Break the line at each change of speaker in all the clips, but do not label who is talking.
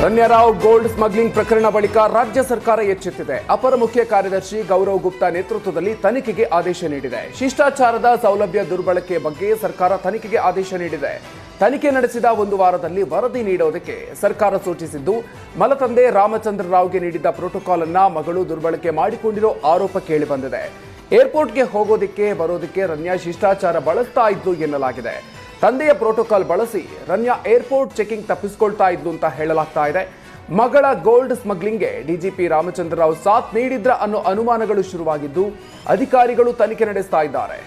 Ranya Rao gold smuggling ಪ್ರಕರಣ ಬಳಿಕ ರಾಜ್ಯ ಸರ್ಕಾರ ಎಚ್ಚೆತ್ತಿದೆ. ಅಪರ ಮುಖ್ಯ ಕಾರ್ಯದರ್ಶಿ ಗೌರವ್ ಗುಪ್ತಾ ನೇತೃತ್ವದಲ್ಲಿ ತನಿಖೆಗೆ ಆದೇಶ ನೀಡಿದೆ. ಶಿಷ್ಟಾಚಾರದ ಸೌಲಭ್ಯ ದುರ್ಬಳಕೆ ಬಗ್ಗೆ ಸರ್ಕಾರ ತನಿಖೆಗೆ ಆದೇಶ ನೀಡಿದೆ. ತನಿಖೆ ನಡೆಸಿದ ಒಂದು ವಾರದಲ್ಲಿ ವರದಿ ನೀಡುವುದಕ್ಕೆ ಸರ್ಕಾರ ಸೂಚಿಸಿದ್ದು, ಮಲತಂದೆ ರಾಮಚಂದ್ರ ರಾವ್ಗೆ ನೀಡಿದ್ದ ಪ್ರೋಟೋಕಾಲ್ ಅನ್ನ ಮಗಳು ದುರ್ಬಳಕೆ ಮಾಡಿಕೊಂಡಿರೋ ಆರೋಪ ಕೇಳಿಬಂದಿದೆ. ಏರ್ಪೋರ್ಟ್ಗೆ ಹೋಗೋದಕ್ಕೆ ಬರೋದಕ್ಕೆ ರನ್ಯಾ ಶಿಷ್ಟಾಚಾರ ಬಳಸ್ತಾ ಇದ್ಲು ಎನ್ನಲಾಗಿದೆ. ತಂದೆಯ ಪ್ರೋಟೋಕಾಲ್ ಬಳಸಿ ರನ್ಯಾ ಏರ್ಪೋರ್ಟ್ ಚೆಕಿಂಗ್ ತಪ್ಪಿಸಿಕೊಳ್ತಾ ಇದ್ಲು ಅಂತ ಹೇಳಲಾಗ್ತಾ ಇದೆ. ಮಗಳ ಗೋಲ್ಡ್ ಸ್ಮಗ್ಲಿಂಗ್ಗೆ ಡಿಜಿಪಿ ರಾಮಚಂದ್ರ ರಾವ್ ಸಾಥ್ ನೀಡಿದ್ರ ಅನ್ನೋ ಅನುಮಾನಗಳು ಶುರುವಾಗಿದ್ದು, ಅಧಿಕಾರಿಗಳು ತನಿಖೆ ನಡೆಸ್ತಾ ಇದ್ದಾರೆ.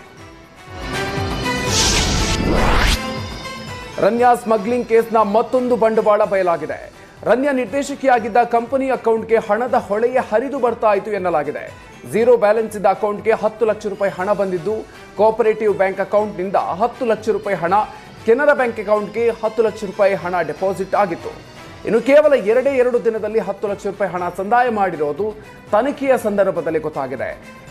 ರನ್ಯಾ ಸ್ಮಗ್ಲಿಂಗ್ ಕೇಸ್ನ ಮತ್ತೊಂದು ಬಂಡವಾಳ ಬಯಲಾಗಿದೆ. ರನ್ಯಾ ನಿರ್ದೇಶಕಿಯಾಗಿದ್ದ ಕಂಪನಿ ಅಕೌಂಟ್ಗೆ ಹಣದ ಹೊಳೆಯೇ ಹರಿದು ಬರ್ತಾ ಇತ್ತು ಎನ್ನಲಾಗಿದೆ. ಝೀರೋ ಬ್ಯಾಲೆನ್ಸ್ ಇದ್ದ ಅಕೌಂಟ್ಗೆ 10 ಲಕ್ಷ ರೂಪಾಯಿ ಹಣ ಬಂದಿದ್ದು, ಕೋಆಪರೇಟಿವ್ ಬ್ಯಾಂಕ್ ಅಕೌಂಟ್ನಿಂದ 10 ಲಕ್ಷ ರೂಪಾಯಿ ಹಣ, ಕೆನರಾ ಬ್ಯಾಂಕ್ ಅಕೌಂಟ್ಗೆ 10 ಲಕ್ಷ ರೂಪಾಯಿ ಹಣ ಡೆಪಾಸಿಟ್ ಆಗಿತ್ತು. ಇನ್ನು ಕೇವಲ 2 ದಿನದಲ್ಲಿ 10 ಲಕ್ಷ ರೂಪಾಯಿ ಹಣ ಸಂದಾಯ ಮಾಡಿರೋದು ತನಿಖೆಯ ಸಂದರ್ಭದಲ್ಲಿ ಗೊತ್ತಾಗಿದೆ.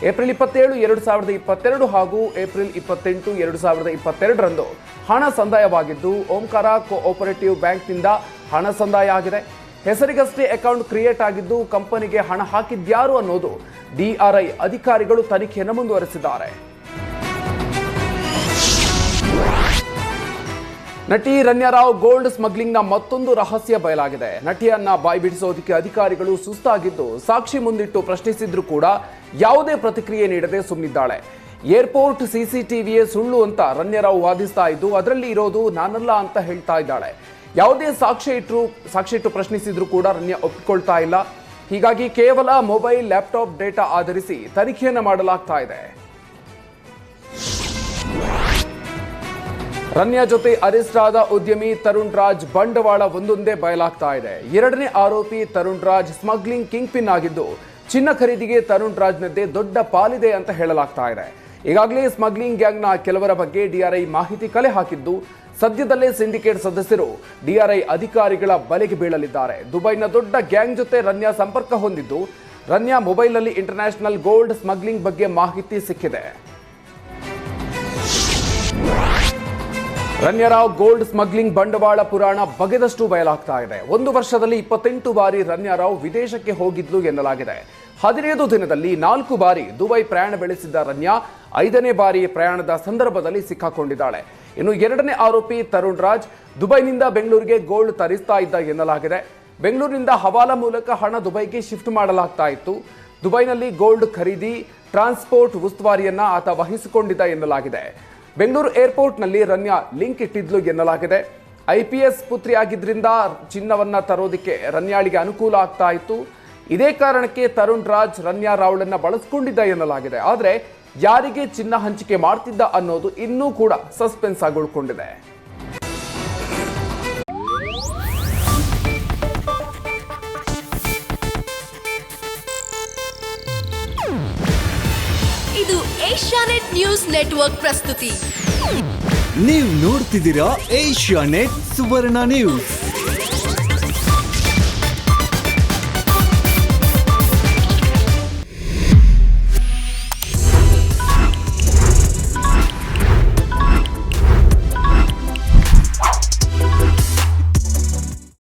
ಏಪ್ರಿಲ್ 27, 2022 ಹಾಗೂ ಏಪ್ರಿಲ್ 28, 2022ರಂದು ಹಣ ಸಂದಾಯವಾಗಿದ್ದು, ಓಂಕಾರ ಕೋಆಪರೇಟಿವ್ ಬ್ಯಾಂಕ್ನಿಂದ ಹಣ ಸಂದಾಯ ಆಗಿದೆ. ಹೆಸರಿಗಷ್ಟೇ ಅಕೌಂಟ್ ಕ್ರಿಯೇಟ್ ಆಗಿದ್ದು, ಕಂಪನಿಗೆ ಹಣ ಹಾಕಿದ್ಯಾರು ಅನ್ನೋದು ಡಿಆರ್ಐ ಅಧಿಕಾರಿಗಳು ತನಿಖೆಯನ್ನು ಮುಂದುವರೆಸಿದ್ದಾರೆ. ನಟಿ ರನ್ಯಾರಾವ್ ಗೋಲ್ಡ್ ಸ್ಮಗ್ಲಿಂಗ್ನ ಮತ್ತೊಂದು ರಹಸ್ಯ ಬಯಲಾಗಿದೆ. ನಟಿಯನ್ನ ಬಾಯ್ಬಿಡಿಸೋದಕ್ಕೆ ಅಧಿಕಾರಿಗಳು ಸುಸ್ತಾಗಿದ್ದು, ಸಾಕ್ಷಿ ಮುಂದಿಟ್ಟು ಪ್ರಶ್ನಿಸಿದ್ರು ಕೂಡ ಯಾವುದೇ ಪ್ರತಿಕ್ರಿಯೆ ನೀಡದೆ ಸುಮ್ಮನಿದ್ದಾಳೆ. ಏರ್ಪೋರ್ಟ್ ಸಿಸಿಟಿವಿಯೇ ಸುಳ್ಳು ಅಂತ ರನ್ಯಾರಾವ್ ವಾದಿಸ್ತಾ ಇದ್ದು, ಅದರಲ್ಲಿ ಇರೋದು ನಾನಲ್ಲ ಅಂತ ಹೇಳ್ತಾ ಇದ್ದಾಳೆ. ಯಾವುದೇ ಸಾಕ್ಷ್ಯ ಇಟ್ಟು ಪ್ರಶ್ನಿಸಿದ್ರು ಕೂಡ ರನ್ಯಾ ಒಪ್ಪಿಕೊಳ್ತಾ ಇಲ್ಲ. ಹೀಗಾಗಿ ಕೇವಲ ಮೊಬೈಲ್, ಲ್ಯಾಪ್ಟಾಪ್ ಡೇಟಾ ಆಧರಿಸಿ ತನಿಖೆಯನ್ನು ಮಾಡಲಾಗ್ತಾ ಇದೆ. ರನ್ಯಾ ಜೊತೆ ಅರೆಸ್ಟ್ ಆದ ಉದ್ಯಮಿ ತರುಣ್ ರಾಜ್ ಬಂಡವಾಳ ಒಂದೊಂದೇ ಬಯಲಾಗ್ತಾ ಇದೆ. 2ನೇ ಆರೋಪಿ Tarun Raj smuggling king pin ಆಗಿದ್ದು, ಚಿನ್ನ ಖರೀದಿಗೆ ತರುಣ್ ರಾಜ್ನದ್ದೇ ದೊಡ್ಡ ಪಾಲಿದೆ ಅಂತ ಹೇಳಲಾಗ್ತಾ ಇದೆ. ಈಗಾಗಲೇ ಸ್ಮಗ್ಲಿಂಗ್ ಗ್ಯಾಂಗ್ನ ಕೆಲವರ ಬಗ್ಗೆ ಡಿಆರ್ಐ ಮಾಹಿತಿ ಕಲೆ ಹಾಕಿದ್ದು, ಸದ್ಯದಲ್ಲೇ ಸಿಂಡಿಕೇಟ್ ಸದಸ್ಯರು ಡಿಆರ್ಐ ಅಧಿಕಾರಿಗಳ ಬಲೆಗೆ ಬೀಳಲಿದ್ದಾರೆ. ದುಬೈನ ದೊಡ್ಡ ಗ್ಯಾಂಗ್ ಜೊತೆ ರನ್ಯಾ ಸಂಪರ್ಕ ಹೊಂದಿದ್ದು, ರನ್ಯಾ ಮೊಬೈಲ್ನಲ್ಲಿ ಇಂಟರ್ನ್ಯಾಷನಲ್ ಗೋಲ್ಡ್ ಸ್ಮಗ್ಲಿಂಗ್ ಬಗ್ಗೆ ಮಾಹಿತಿ ಸಿಕ್ಕಿದೆ. ರನ್ಯಾರಾವ್ ಗೋಲ್ಡ್ ಸ್ಮಗ್ಲಿಂಗ್ ಬಂಡವಾಳ ಪುರಾಣ ಬಗೆದಷ್ಟು ಬಯಲಾಗ್ತಾ ಇದೆ. 1 ವರ್ಷದಲ್ಲಿ 28 ಬಾರಿ ರನ್ಯಾರಾವ್ ವಿದೇಶಕ್ಕೆ ಹೋಗಿದ್ಲು ಎನ್ನಲಾಗಿದೆ. 15 ದಿನದಲ್ಲಿ 4 ಬಾರಿ ದುಬೈ ಪ್ರಯಾಣ ಬೆಳೆಸಿದ್ದ ರನ್ಯಾ 5ನೇ ಬಾರಿ ಪ್ರಯಾಣದ ಸಂದರ್ಭದಲ್ಲಿ ಸಿಕ್ಕಾಕೊಂಡಿದ್ದಾಳೆ. ಇನ್ನು 2ನೇ ಆರೋಪಿ ತರುಣ್ ರಾಜ್ ದುಬೈನಿಂದ ಬೆಂಗಳೂರಿಗೆ ಗೋಲ್ಡ್ ತರಿಸ್ತಾ ಇದ್ದ ಎನ್ನಲಾಗಿದೆ. ಬೆಂಗಳೂರಿನಿಂದ ಹವಾಲಾ ಮೂಲಕ ಹಣ ದುಬೈಗೆ ಶಿಫ್ಟ್ ಮಾಡಲಾಗ್ತಾ ಇತ್ತು. ದುಬೈನಲ್ಲಿ ಗೋಲ್ಡ್ ಖರೀದಿ, ಟ್ರಾನ್ಸ್ಪೋರ್ಟ್ ಉಸ್ತುವಾರಿಯನ್ನ ಆತ ವಹಿಸಿಕೊಂಡಿದ್ದ ಎನ್ನಲಾಗಿದೆ. ಬೆಂಗಳೂರು ಏರ್ಪೋರ್ಟ್ನಲ್ಲಿ ರನ್ಯಾ ಲಿಂಕ್ ಇಟ್ಟಿದ್ಲು ಎನ್ನಲಾಗಿದೆ. IPS ಪುತ್ರಿ ಆಗಿದ್ರಿಂದ ಚಿನ್ನವನ್ನ ತರೋದಕ್ಕೆ ರನ್ಯಾಳಿಗೆ ಅನುಕೂಲ ಆಗ್ತಾ ಇತ್ತು. ಇದೇ ಕಾರಣಕ್ಕೆ ತರುಣ್ ರಾಜ್ ರನ್ಯಾ ರಾವ್ಳನ್ನ ಬಳಸ್ಕೊಂಡಿದ್ದ ಎನ್ನಲಾಗಿದೆ. ಆದರೆ ಯಾರಿಗೆ ಚಿನ್ನ ಹಂಚಿಕೆ ಮಾಡ್ತಿದ್ದ ಅನ್ನೋದು ಇನ್ನೂ ಕೂಡ ಸಸ್ಪೆನ್ಸ್ ಆಗಿ ಉಳ್ಕೊಂಡಿದೆ.
ಇದು ಏಷ್ಯಾನೆಟ್ ನ್ಯೂಸ್ ನೆಟ್ವರ್ಕ್ ಪ್ರಸ್ತುತಿ.
ನೀವು ನೋಡ್ತಿದ್ದೀರಾ ಏಷ್ಯಾನೆಟ್ ಸುವರ್ಣ ನ್ಯೂಸ್.